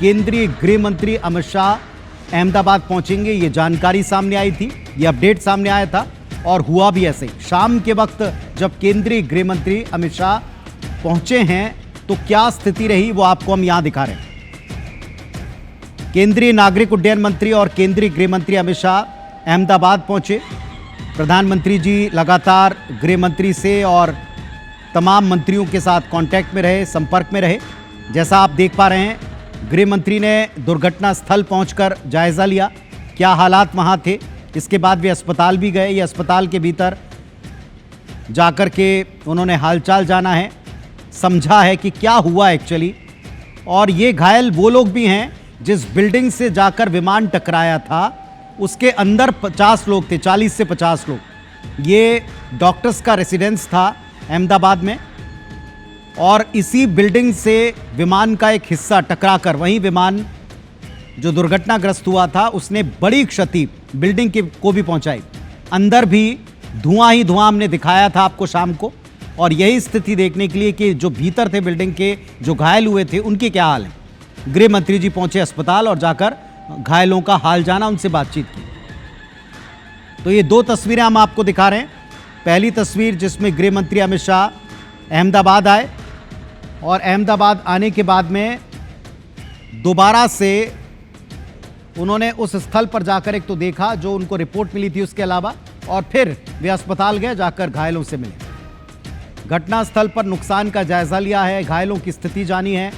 केंद्रीय गृह मंत्री अमित शाह अहमदाबाद पहुंचेंगे, ये जानकारी सामने आई थी, ये अपडेट सामने आया था और हुआ भी ऐसे ही। शाम के वक्त जब केंद्रीय गृह मंत्री अमित शाह पहुंचे हैं तो क्या स्थिति रही वो आपको हम यहां दिखा रहे हैं। केंद्रीय नागरिक उड्डयन मंत्री और केंद्रीय गृह मंत्री अमित शाह अहमदाबाद पहुंचे। प्रधानमंत्री जी लगातार गृह मंत्री से और तमाम मंत्रियों के साथ कांटेक्ट में रहे, संपर्क में रहे। जैसा आप देख पा रहे हैं, गृह मंत्री ने दुर्घटना स्थल पहुंचकर जायजा लिया, क्या हालात वहां थे। इसके बाद वे अस्पताल भी गए। ये अस्पताल के भीतर जाकर के उन्होंने हालचाल जाना है, समझा है कि क्या हुआ एक्चुअली। और ये घायल वो लोग भी हैं जिस बिल्डिंग से जाकर विमान टकराया था, उसके अंदर 50 लोग थे, 40 से 50 लोग। ये डॉक्टर्स का रेसिडेंस था अहमदाबाद में और इसी बिल्डिंग से विमान का एक हिस्सा टकराकर, वहीं विमान जो दुर्घटनाग्रस्त हुआ था उसने बड़ी क्षति बिल्डिंग को भी पहुंचाई। अंदर भी धुआं ही धुआं हमने दिखाया था आपको शाम को, और यही स्थिति देखने के लिए कि जो भीतर थे बिल्डिंग के, जो घायल हुए थे, उनके क्या हाल है। गृह मंत्री जी पहुंचे अस्पताल और जाकर घायलों का हाल जाना, उनसे बातचीत की। तो ये दो तस्वीरें हम आपको दिखा रहे हैं। पहली तस्वीर जिसमें गृह मंत्री अमित शाह अहमदाबाद आए और अहमदाबाद आने के बाद में दोबारा से उन्होंने उस स्थल पर जाकर एक तो देखा जो उनको रिपोर्ट मिली थी, उसके अलावा, और फिर वे अस्पताल गए, जाकर घायलों से मिले। घटनास्थल पर नुकसान का जायजा लिया है, घायलों की स्थिति जानी है।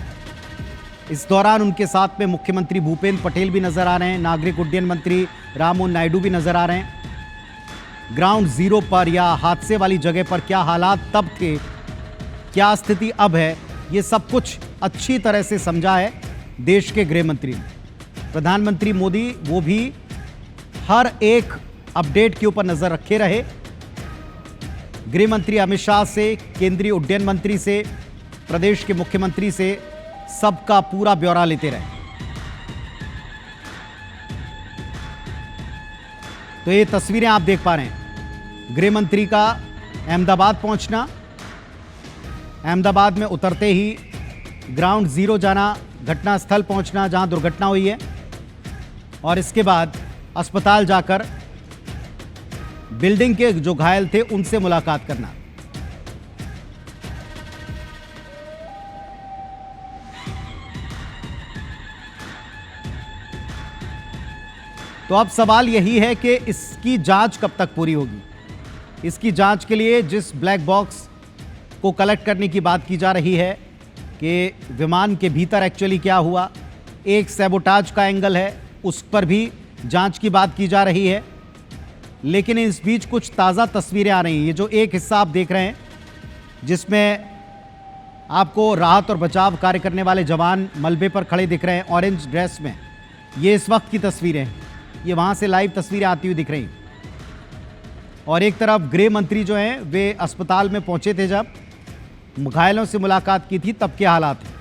इस दौरान उनके साथ में मुख्यमंत्री भूपेंद्र पटेल भी नजर आ रहे हैं, नागरिक उड्डयन मंत्री राममोहन नायडू भी नजर आ रहे हैं। ग्राउंड जीरो पर या हादसे वाली जगह पर क्या हालात तब थे, क्या स्थिति अब है, ये सब कुछ अच्छी तरह से समझा है देश के गृह मंत्री ने। प्रधानमंत्री मोदी वो भी हर एक अपडेट के ऊपर नजर रखे रहे। गृह मंत्री अमित शाह से, केंद्रीय उड्डयन मंत्री से, प्रदेश के मुख्यमंत्री से सबका पूरा ब्यौरा लेते रहे। तो ये तस्वीरें आप देख पा रहे हैं, गृह मंत्री का अहमदाबाद पहुंचना, अहमदाबाद में उतरते ही ग्राउंड जीरो जाना, घटनास्थल पहुंचना जहां दुर्घटना हुई है, और इसके बाद अस्पताल जाकर बिल्डिंग के जो घायल थे उनसे मुलाकात करना। तो अब सवाल यही है कि इसकी जांच कब तक पूरी होगी। इसकी जांच के लिए जिस ब्लैक बॉक्स को कलेक्ट करने की बात की जा रही है कि विमान के भीतर एक्चुअली क्या हुआ, एक सैबोटाज का एंगल है, उस पर भी जांच की बात की जा रही है। लेकिन इस बीच कुछ ताज़ा तस्वीरें आ रही हैं। ये जो एक हिस्सा आप देख रहे हैं जिसमें आपको राहत और बचाव कार्य करने वाले जवान मलबे पर खड़े दिख रहे हैं ऑरेंज ड्रेस में, ये इस वक्त की तस्वीरें हैं। ये वहाँ से लाइव तस्वीरें आती हुई दिख रही। और एक तरफ गृह मंत्री जो हैं वे अस्पताल में पहुँचे थे, जब घायलों से मुलाकात की थी तब के हालात हैं।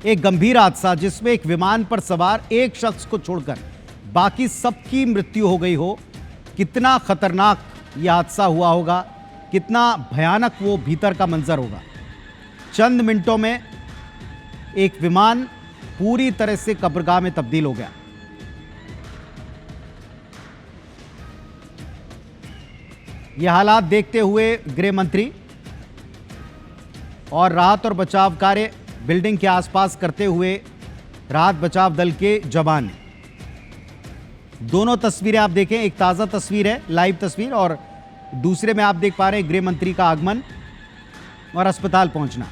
एक गंभीर हादसा जिसमें एक विमान पर सवार एक शख्स को छोड़कर बाकी सबकी मृत्यु हो गई हो। कितना खतरनाक यह हादसा हुआ होगा, कितना भयानक वो भीतर का मंजर होगा। चंद मिनटों में एक विमान पूरी तरह से कब्रगाह में तब्दील हो गया। यह हालात देखते हुए गृह मंत्री और राहत और बचाव कार्य बिल्डिंग के आसपास करते हुए राहत बचाव दल के जवान, दोनों तस्वीरें आप देखें, एक ताज़ा तस्वीर है, लाइव तस्वीर, और दूसरे में आप देख पा रहे हैं गृह मंत्री का आगमन और अस्पताल पहुंचना।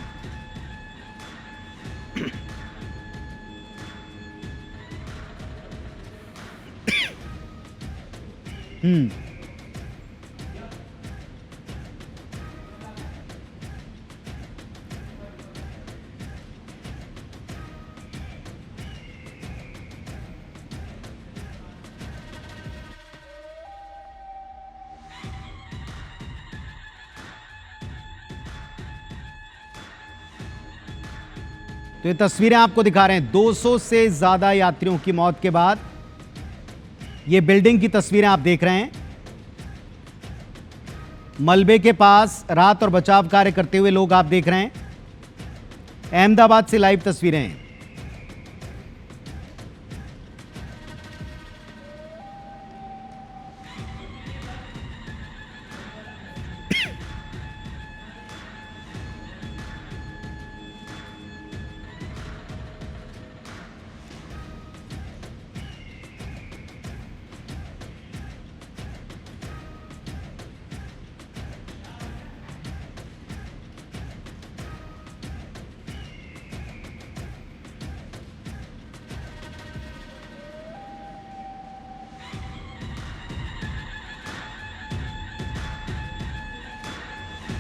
तो ये तस्वीरें आपको दिखा रहे हैं 200 से ज्यादा यात्रियों की मौत के बाद ये बिल्डिंग की तस्वीरें आप देख रहे हैं। मलबे के पास राहत और बचाव कार्य करते हुए लोग आप देख रहे हैं। अहमदाबाद से लाइव तस्वीरें हैं।